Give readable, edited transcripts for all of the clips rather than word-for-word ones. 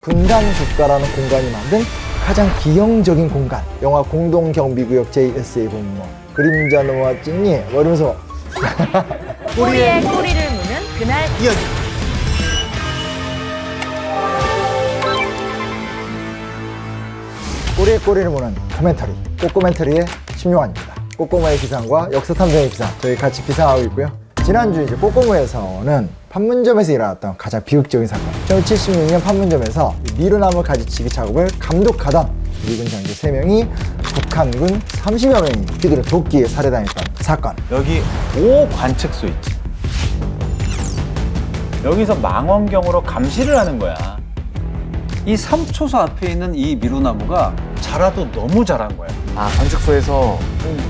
분단 국가라는 공간이 만든 가장 기형적인 공간. 영화 공동경비구역 JSA 보면 뭐 그림자 노아 찐니 뭐 이러면서 꼬리에 꼬리를 무는 그날 이야기. 꼬리에 꼬리를 무는 코멘터리. 꼬꼬멘터리의 심용환입니다. 꼬꼬무의 기상과 역사 탐정의 기상, 저희 같이 기상하고 있고요. 지난주 이제 꼬꼬무에서는 판문점에서 일어났던 가장 비극적인 사건, 1976년 판문점에서 미루나무 가지치기 작업을 감독하던 미군 장교 3명이 북한군 30여 명이 휘두른 도끼에 살해당했던 그 사건. 여기 5관측소 있지. 여기서 망원경으로 감시를 하는 거야. 이 삼초소 앞에 있는 이 미루나무가 자라도 너무 자란 거야. 아, 관측소에서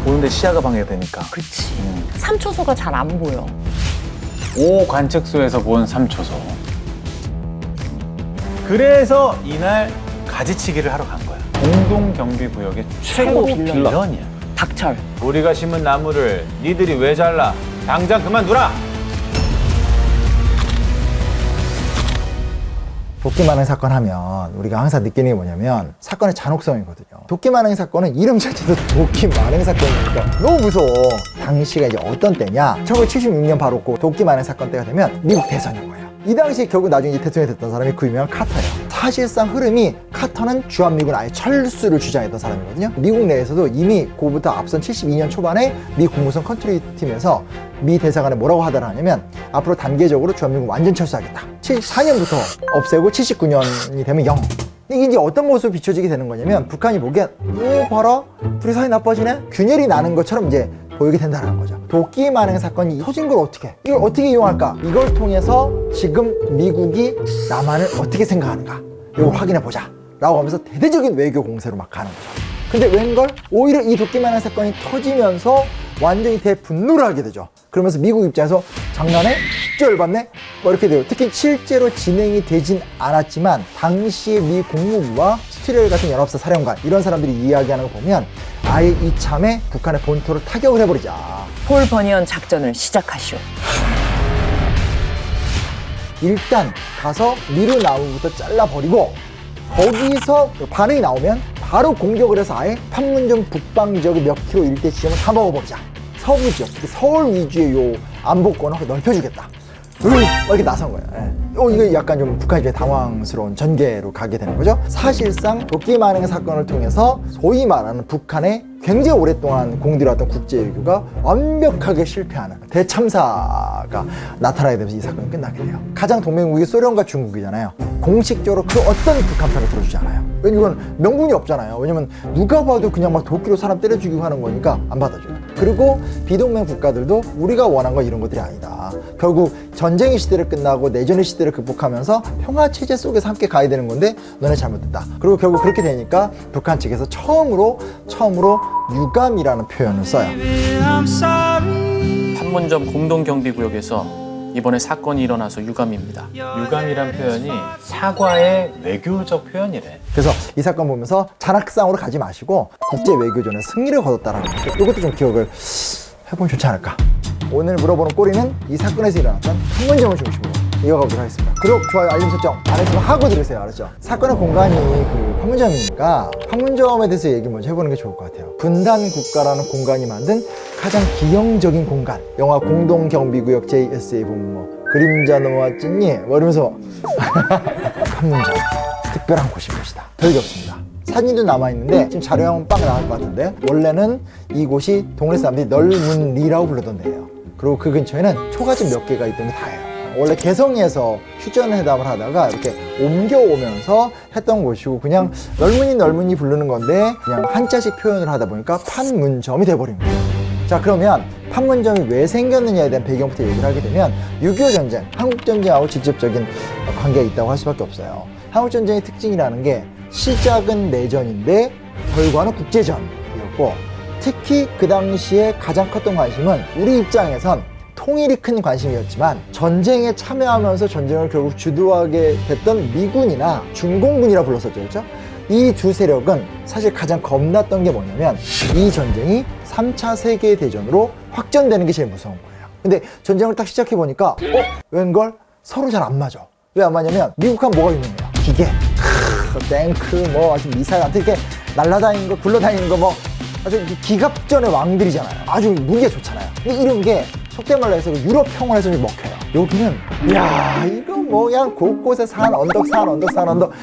보는데 시야가 방해되니까. 그치. 삼초소가 잘 안 보여. 5관측소에서 본 3초소. 그래서 이날 가지치기를 하러 간 거야. 공동경비구역의 최고 빌런이야. 박철. 우리가 심은 나무를 니들이 왜 잘라? 당장 그만두라! 도끼 만행 사건 하면 우리가 항상 느끼는 게 뭐냐면 사건의 잔혹성이거든요. 도끼 만행 사건은 이름 자체도 도끼 만행 사건이니까 너무 무서워. 당시가 이제 어떤 때냐? 1976년 바로 그 도끼 만행 사건 때가 되면 미국 대선인 거예요. 이 당시에 결국 나중에 대통령이 됐던 사람이 그 유명한 카터예요. 사실상 흐름이 카터는 주한미군 아예 철수를 주장했던 사람이거든요. 미국 내에서도 이미 그보다 앞선 72년 초반에 미 국무성 컨트리 팀에서 미 대사관에 뭐라고 하더라냐면 앞으로 단계적으로 주한미군 완전 철수하겠다. 74년부터 없애고 79년이 되면 0. 이게 이제 어떤 모습으로 비춰지게 되는 거냐면 북한이 보기엔 오 봐라 둘이 사이 나빠지네? 균열이 나는 것처럼 이제 보이게 된다는 거죠. 도끼 만행 사건이 터진 걸 어떻게? 이걸 어떻게 이용할까? 이걸 통해서 지금 미국이 남한을 어떻게 생각하는가? 이걸 확인해 보자 라고 하면서 대대적인 외교 공세로 막 가는 거죠. 근데 웬걸? 오히려 이 도끼 만행 사건이 터지면서 완전히 대분노를 하게 되죠. 그러면서 미국 입장에서 장난해? 진짜 열받네? 뭐 이렇게 돼요. 특히 실제로 진행이 되진 않았지만 당시에 미 국무부와 스티렐 같은 연합사 사령관 이런 사람들이 이야기하는 거 보면 아예 이참에 북한의 본토를 타격을 해버리자. 폴 버니언 작전을 시작하시오. 일단 가서 미루나무부터 잘라버리고 거기서 반응이 나오면 바로 공격을 해서 아예 판문점 북방 지역의 몇 킬로 일대 지점을 다 먹어버리자. 서부 지역, 특히 서울 위주의 요 안보권을 넓혀주겠다. 이렇게 나선 거예요. 예. 이거 약간 좀 북한이 좀 당황스러운 전개로 가게 되는 거죠. 사실상 도끼 만행 사건을 통해서 소위 말하는 북한의 굉장히 오랫동안 공들여왔던 국제외교가 완벽하게 실패하는 대참사가 나타나게 되면서 이 사건이 끝나게 돼요. 가장 동맹국이 소련과 중국이잖아요. 공식적으로 그 어떤 북한 편을 들어주지 않아요. 왜냐면 이건 명분이 없잖아요. 왜냐면 누가 봐도 그냥 막 도끼로 사람 때려 죽이고 하는 거니까 안 받아줘요. 그리고 비동맹 국가들도 우리가 원한 건 이런 것들이 아니다. 결국 전쟁의 시대를 끝나고 내전의 시대를 극복하면서 평화체제 속에서 함께 가야 되는 건데 너네 잘못됐다. 그리고 결국 그렇게 되니까 북한 측에서 처음으로 유감이라는 표현을 써요. 판문점 공동경비구역에서 이번에 사건이 일어나서 유감입니다. 유감이란 표현이 사과의 외교적 표현이래. 그래서 이 사건 보면서 잔악상으로 가지 마시고 국제 외교전에 승리를 거뒀다라는 거. 이것도 좀 기억을 해보면 좋지 않을까. 오늘 물어보는 꼬리는 이 사건에서 일어났던 판문점을 중심으로 이어가보도록 하겠습니다. 구독, 좋아요, 알림 설정 안 했으면 하고 들으세요. 알았죠? 사건의 공간이 그 판문점이니까 판문점에 대해서 얘기 먼저 해보는 게 좋을 것 같아요. 분단 국가라는 공간이 만든 가장 기형적인 공간. 영화 공동경비구역 JSA 보면 뭐 그림자 노아 찐니 뭐 이러면서 판문점 특별한 곳인 것이다. 별게 없습니다. 사진도 남아있는데 지금 자료형 빵 나올 것 같은데 원래는 이곳이 동네 사람들이 널문리라고 불렀던 데예요. 그리고 그 근처에는 초가집 몇 개가 있던 게 다예요. 원래 개성에서 휴전회담을 하다가 이렇게 옮겨오면서 했던 곳이고 그냥 널문이 부르는 건데 그냥 한자식 표현을 하다 보니까 판문점이 돼버린 거예요. 자, 그러면 판문점이 왜 생겼느냐에 대한 배경부터 얘기를 하게 되면 6.25 전쟁, 한국전쟁하고 직접적인 관계가 있다고 할 수밖에 없어요. 한국전쟁의 특징이라는 게 시작은 내전인데 결과는 국제전이었고 특히 그 당시에 가장 컸던 관심은 우리 입장에선 통일이 큰 관심이었지만 전쟁에 참여하면서 전쟁을 결국 주도하게 됐던 미군이나 중공군이라 불렀었죠. 그렇죠? 이 두 세력은 사실 가장 겁났던 게 뭐냐면 이 전쟁이 3차 세계대전으로 확전되는 게 제일 무서운 거예요. 근데 전쟁을 딱 시작해보니까 웬걸? 서로 잘 안 맞아. 왜 안 맞냐면 미국하면 뭐가 있는 거야? 기계. 탱크, 뭐 아주 미사일 같은 이렇게 날아다니는 거, 굴러다니는 거 뭐 아주 기갑전의 왕들이잖아요. 아주 무기가 좋잖아요. 근데 이런 게 속된 말로 해서 유럽 평원에서 좀 먹혀요. 여기는 야 이거 뭐 그냥 곳곳에 산 언덕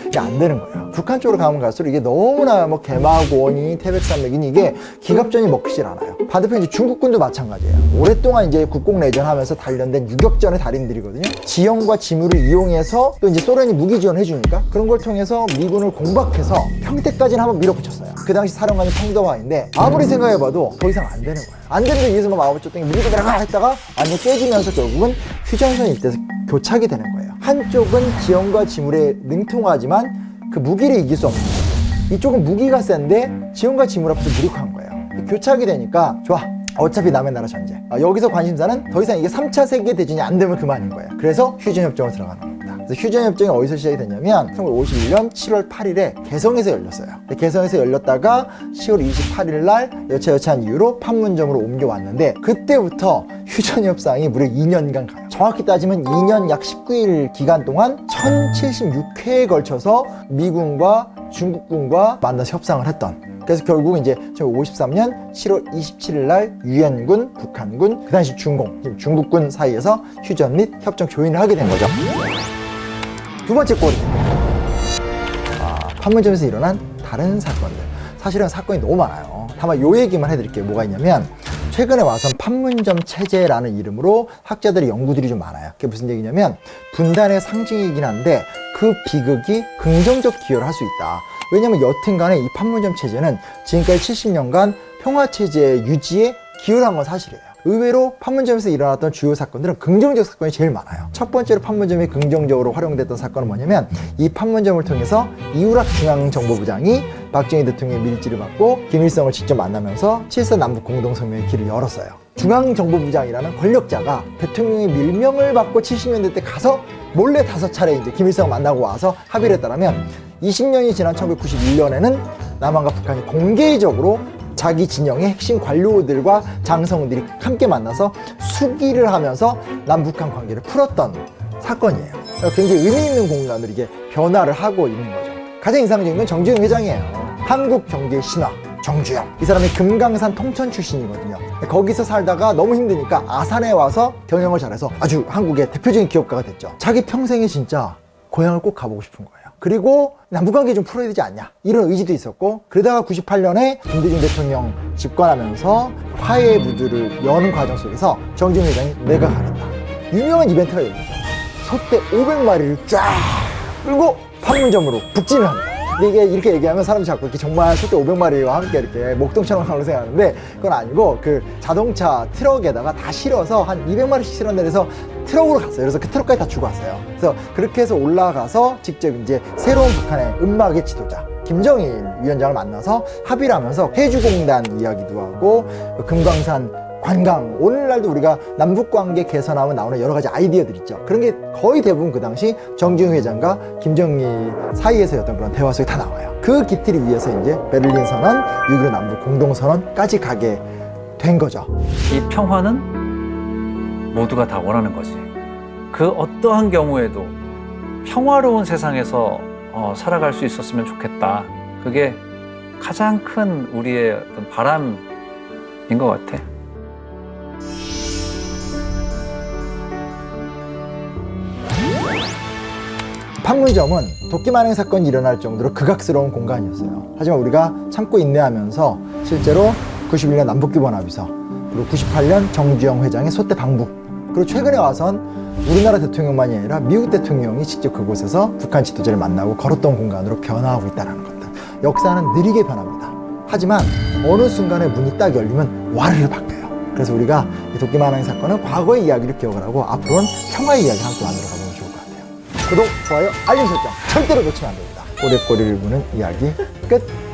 이게 안 되는 거예요. 북한 쪽으로 가면 갈수록 이게 너무나 뭐 개마고니 태백산맥이니 이게 기갑전이 먹히질 않아요. 반대편 이제 중국군도 마찬가지예요. 오랫동안 이제 국공내전하면서 단련된 유격전의 달인들이거든요. 지형과 지물을 이용해서 또 이제 소련이 무기 지원해 주니까 그런 걸 통해서 미군을 공박해서 평택까지는 한번 밀어붙였어요. 그 당시 사령관이 평덕왕인데 아무리 생각해봐도 더 이상 안 되는 거예요. 안 되는데 위에서 막 마법 줬더니 무기가 들어가 했다가 완전 깨지면서 결국은 휴전선 일대에서 교착이 되는 거예요. 한쪽은 지형과 지물에 능통하지만 그 무기를 이길 수 없는 거예요. 이쪽은 무기가 센데 지형과 지물 앞에서 무력한 거예요. 교착이 되니까 좋아. 어차피 남의 나라 전쟁. 여기서 관심사는 더 이상 이게 3차 세계대전이 안 되면 그만인 거예요. 그래서 휴전협정으로 들어가는 겁니다. 그래서 휴전협정이 어디서 시작이 됐냐면 1951년 7월 8일에 개성에서 열렸어요. 개성에서 열렸다가 10월 28일 날 여차여차한 이유로 판문점으로 옮겨왔는데 그때부터 휴전협상이 무려 2년간 가요. 정확히 따지면 2년 약 19일 기간 동안 1076회에 걸쳐서 미군과 중국군과 만나서 협상을 했던, 그래서 결국 이제 1953년 7월 27일 날 유엔군, 북한군, 그 당시 중국군 사이에서 휴전 및 협정 조인을 하게 된 거죠. 두 번째 꼬리. 판문점에서 일어난 다른 사건들. 사실은 사건이 너무 많아요. 다만 요 얘기만 해드릴게요. 뭐가 있냐면 최근에 와선 판문점 체제라는 이름으로 학자들의 연구들이 좀 많아요. 그게 무슨 얘기냐면 분단의 상징이긴 한데 그 비극이 긍정적 기여를 할 수 있다. 왜냐면 여튼간에 이 판문점 체제는 지금까지 70년간 평화체제 유지에 기여를 한 건 사실이에요. 의외로 판문점에서 일어났던 주요 사건들은 긍정적 사건이 제일 많아요. 첫 번째로 판문점이 긍정적으로 활용됐던 사건은 뭐냐면 이 판문점을 통해서 이우락 중앙정보부장이 박정희 대통령의 밀지를 받고 김일성을 직접 만나면서 7.4 남북 공동성명의 길을 열었어요. 중앙정보부장이라는 권력자가 대통령의 밀명을 받고 70년대 때 가서 몰래 5차례 이제 김일성을 만나고 와서 합의를 했다면 20년이 지난 1991년에는 남한과 북한이 공개적으로 자기 진영의 핵심 관료들과 장성들이 함께 만나서 수기를 하면서 남북한 관계를 풀었던 사건이에요. 굉장히 의미 있는 공간으로 이게 변화를 하고 있는 거죠. 가장 인상적인 건 정주영 회장이에요. 한국 경제 신화 정주영. 이 사람이 금강산 통천 출신이거든요. 거기서 살다가 너무 힘드니까 아산에 와서 경영을 잘해서 아주 한국의 대표적인 기업가가 됐죠. 자기 평생에 진짜 고향을 꼭 가보고 싶은 거예요. 그리고 남북관계 좀 풀어야 되지 않냐 이런 의지도 있었고, 그러다가 98년에 김대중 대통령 집권하면서 화해의 무드를 여는 과정 속에서 정주영 회장이 내가 가겠다. 유명한 이벤트가 열리죠. 소떼 500마리를 쫙 끌고 판문점으로 북진을 합니다. 근데 이게 이렇게 얘기하면 사람들이 자꾸 이렇게 정말 소떼 500마리와 함께 이렇게 목동처럼 하는 생각하는데 그건 아니고 그 자동차 트럭에다가 다 실어서 한 200마리씩 실어내려서 트럭으로 갔어요. 그래서 그 트럭까지 다 주고 왔어요. 그래서 그렇게 해서 올라가서 직접 이제 새로운 북한의 음악의 지도자 김정일 위원장을 만나서 합의를 하면서 해주공단 이야기도 하고 금강산 관광, 오늘날도 우리가 남북관계 개선하면 나오는 여러 가지 아이디어들 있죠. 그런 게 거의 대부분 그 당시 정주영 회장과 김정일 사이에서였던 그런 대화 속에 다 나와요. 그 기틀을 위해서 이제 베를린 선언, 6.15 남북 공동선언까지 가게 된 거죠. 이 평화는 모두가 다 원하는 거지. 그 어떠한 경우에도 평화로운 세상에서 살아갈 수 있었으면 좋겠다. 그게 가장 큰 우리의 어떤 바람인 것 같아. 판문점은 도끼만행 사건이 일어날 정도로 극악스러운 공간이었어요. 하지만 우리가 참고 인내하면서 실제로 91년 남북규범합의서, 그리고 98년 정주영 회장의 소떼 방북, 그리고 최근에 와선 우리나라 대통령만이 아니라 미국 대통령이 직접 그곳에서 북한 지도자를 만나고 걸었던 공간으로 변화하고 있다는 것들. 역사는 느리게 변합니다. 하지만 어느 순간에 문이 딱 열리면 와르르 바뀌어요. 그래서 우리가 이 도끼만행 사건은 과거의 이야기를 기억을 하고 앞으로는 평화의 이야기를 함께 만들어가면 좋을 것 같아요. 구독, 좋아요, 알림 설정 절대로 놓치면 안 됩니다. 꼬리꼬리를 무는 이야기 끝.